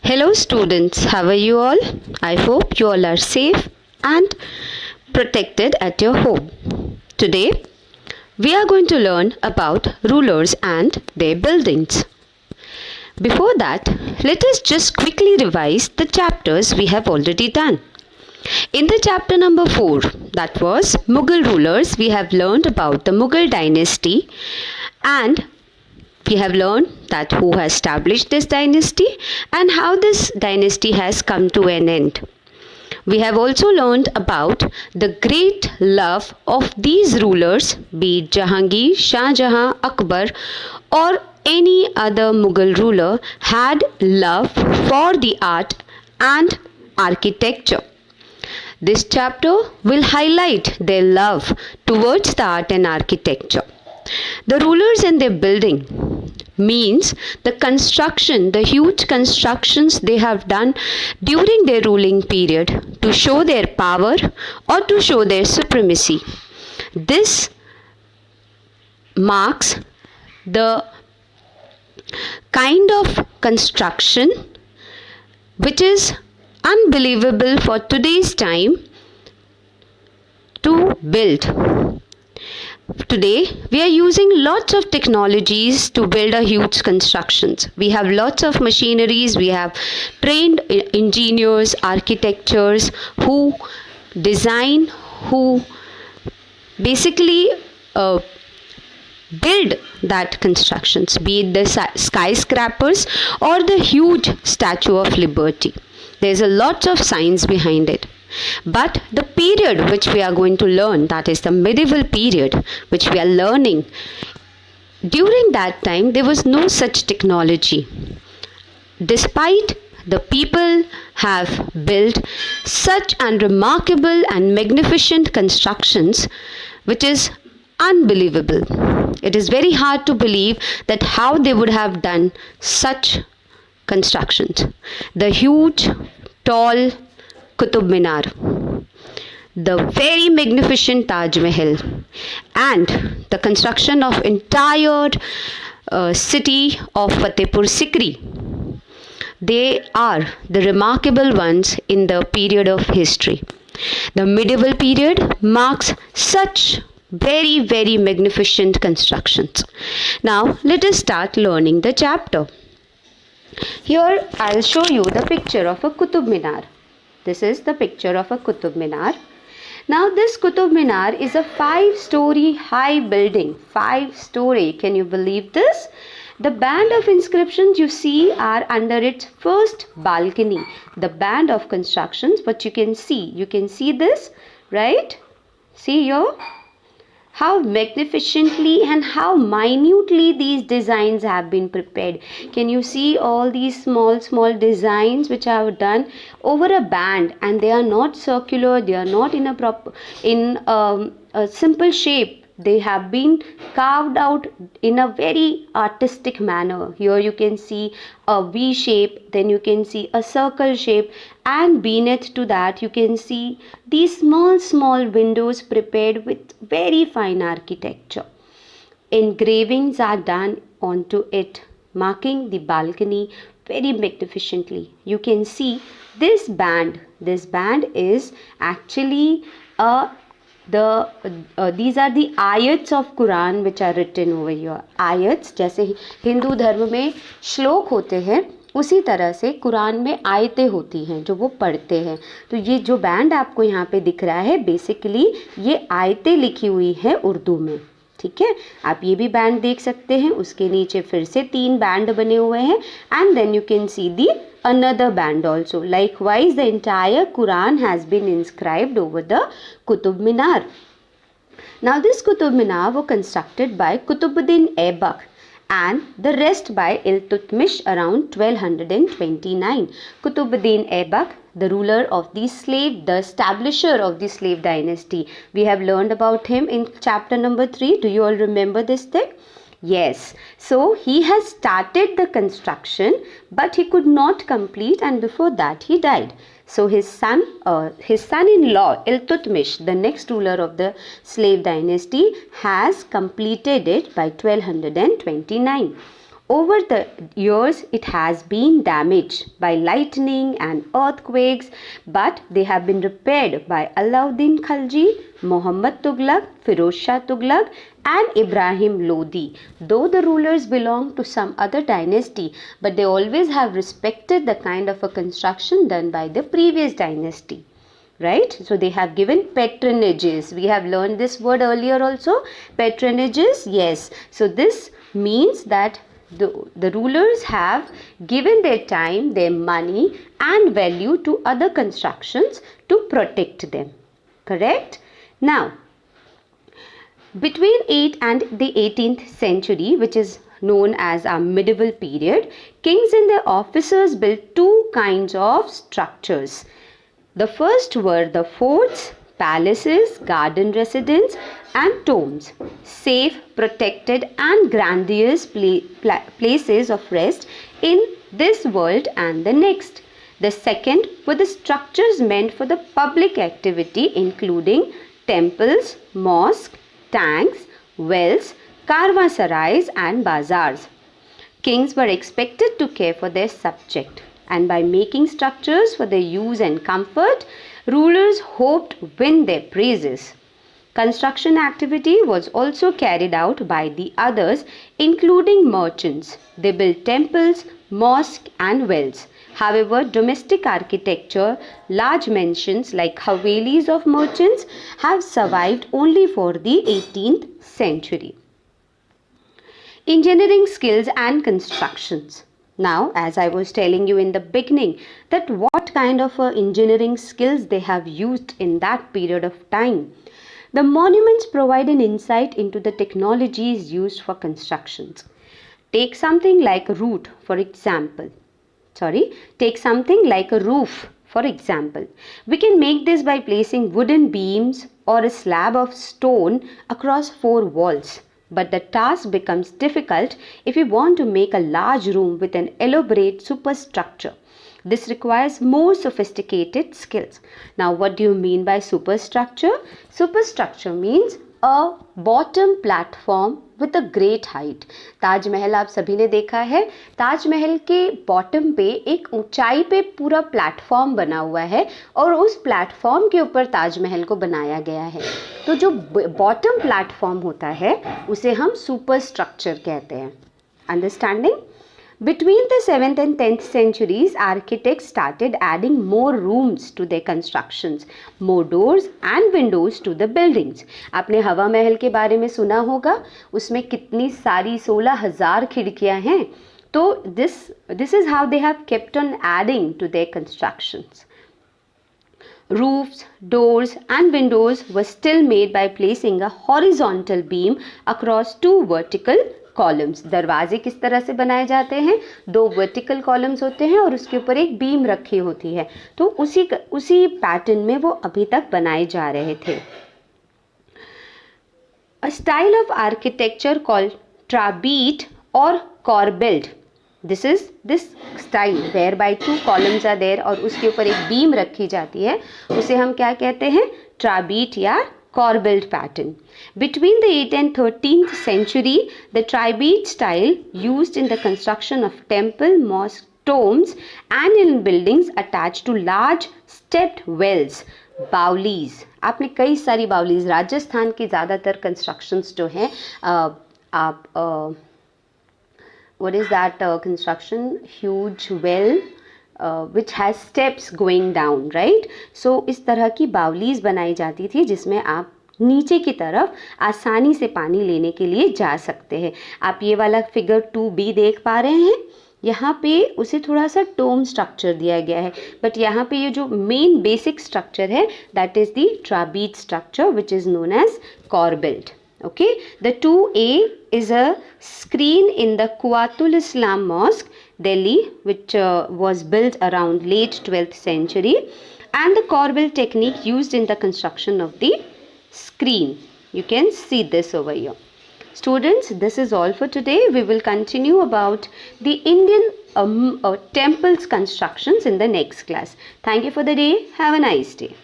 Hello students, how are you all? I hope you all are safe and protected at your home. Today, we are going to learn about rulers and their buildings. Before that, let us just quickly revise the chapters we have already done. In the chapter number 4, that was Mughal rulers, we have learned about the Mughal dynasty and we have learned that who has established this dynasty and how this dynasty has come to an end. We have also learned about the great love of these rulers, be it Jahangir, Shah Jahan, Akbar or any other Mughal ruler, had love for the art and architecture. This chapter will highlight their love towards the art and architecture. The rulers and their building means the construction, the huge constructions they have done during their ruling period to show their power or to show their supremacy. This marks the kind of construction which is unbelievable for today's time to build. Today, we are using lots of technologies to build a huge constructions. We have lots of machineries, we have trained engineers, architects who design, who basically build that constructions, be it the skyscrapers or the huge Statue of Liberty. There's a lot of science behind it. But the period which we are going to learn, that is the medieval period which we are learning, during that time there was no such technology. Despite the people have built such unremarkable and magnificent constructions which is unbelievable. It is very hard to believe that how they would have done such constructions. The huge, tall Qutub Minar, the very magnificent Taj Mahal, and the construction of entire city of Fatehpur Sikri. They are the remarkable ones in the period of history. The medieval period marks such very magnificent constructions. Now let us start learning the chapter. Here I will show you the picture of a Qutub Minar. This is the picture of a Qutub Minar. Now this Qutub Minar is a 5-story high building. 5-story. Can you believe this? The band of inscriptions you see are under its first balcony. The band of constructions, what you can see this, right? See here? How magnificently and how minutely these designs have been prepared. Can you see all these small designs which are done over a band, and they are not circular, they are not in a simple shape. They have been carved out in a very artistic manner. Here you can see a V shape, then you can see a circle shape, and beneath to that you can see these small windows prepared with very fine architecture. Engravings are done onto it, marking the balcony very magnificently. You can see this band. This band is actually these are the ayats of Quran which are written over here. Ayats, जैसे हिंदू धर्म में श्लोक होते हैं, उसी तरह से कुरान में आयतें होती हैं जो वो पढ़ते हैं. तो ये जो बैंड आपको यहाँ पे दिख रहा है, बेसिकली ये आयतें लिखी हुई है उर्दू में. ठीक है, आप ये भी बैंड देख सकते हैं. उसके नीचे फिर से 3 बैंड बने हुए हैं, and then you can see the another band also. Likewise, the entire Quran has been inscribed over the Qutub Minar. Now this Qutub Minar was constructed by Qutbuddin Aibak and the rest by Iltutmish around 1229. Qutbuddin Aibak, the ruler of the slave, the establisher of the slave dynasty. We have learned about him in chapter number 3. Do you all remember this thing? Yes, so he has started the construction but he could not complete, and before that he died. So his son-in-law Iltutmish, the next ruler of the slave dynasty, has completed it by 1229. Over the years, it has been damaged by lightning and earthquakes, but they have been repaired by Alauddin Khalji, Muhammad Tughlaq, Firoz Shah Tughlaq, and Ibrahim Lodi. Though the rulers belong to some other dynasty, but they always have respected the kind of a construction done by the previous dynasty. Right? So they have given patronages. We have learned this word earlier also. Patronages, yes. So this means that the rulers have given their time, their money and value to other constructions to protect them. Correct? Now, between 8th and the 18th century, which is known as our medieval period, kings and their officers built two kinds of structures. The first were the forts, palaces, garden residence and tombs, safe, protected and grandiose places of rest in this world and the next. The second were the structures meant for the public activity, including temples, mosques, tanks, wells, karvansarais and bazaars. Kings were expected to care for their subject, and by making structures for their use and comfort, rulers hoped to win their praises. Construction activity was also carried out by the others, including merchants. They built temples, mosques and wells. However, domestic architecture, large mansions like havelis of merchants have survived only for the 18th century. Engineering skills and constructions. Now, as I was telling you in the beginning, that what kind of engineering skills they have used in that period of time. The monuments provide an insight into the technologies used for constructions. Take something like a roof, for example. Take something like a roof, for example. We can make this by placing wooden beams or a slab of stone across 4 walls. But the task becomes difficult if we want to make a large room with an elaborate superstructure. This requires more sophisticated skills. Now, what do you mean by superstructure? Superstructure means a bottom platform with a great height. Taj Mahal आप सभी ने देखा है, ताजमहल के bottom पे एक ऊंचाई पे पूरा प्लेटफॉर्म बना हुआ है और उस प्लेटफॉर्म के ऊपर ताजमहल को बनाया गया है. तो जो बॉटम प्लेटफॉर्म होता है उसे हम सुपर स्ट्रक्चर कहते हैं. Understanding? Between the 7th and 10th centuries, architects started adding more rooms to their constructions, more doors and windows to the buildings. आपने हवा महल के बारे में सुना होगा, उसमें कितनी सारी 16,000 खिड़कियां हैं. तो this is how they have kept on adding to their constructions. Roofs, doors and windows were still made by placing a horizontal beam across 2 vertical columns. दरवाजे किस तरह से बनाए जाते हैं? 2 वर्टिकल कॉलम्स होते हैं और उसके ऊपर एक बीम रखी होती है. तो उसी पैटर्न में वो अभी तक बनाए जा रहे थे. A style of architecture called trabete or corbelled. This is this style whereby 2 columns are there और उसके ऊपर एक बीम रखी जाती है. उसे हम क्या कहते हैं? trabete या corbelled pattern. Between the 8th and 13th century, the trabete style used in the construction of temple, mosque, tombs and in buildings attached to large stepped wells, बावलीज. आपने कई सारी बावलीज, राजस्थान की ज़्यादातर कंस्ट्रक्शंस जो हैं, आप what is that construction? Huge well which has steps going down, right? So इस तरह की बावलीज बनाई जाती थी जिसमें आप नीचे की तरफ आसानी से पानी लेने के लिए जा सकते हैं. आप ये वाला फिगर 2b देख पा रहे हैं. यहाँ पे उसे थोड़ा सा टोम स्ट्रक्चर दिया गया है, बट यहाँ पे ये जो मेन बेसिक स्ट्रक्चर है that is the trabeate structure which is known as corbelled. Okay, the 2A is a screen in the Quwatul Islam Mosque, Delhi, which was built around late 12th century, and the corbel technique used in the construction of the screen. You can see this over here. Students, this is all for today. We will continue about the Indian temples constructions in the next class. Thank you for the day. Have a nice day.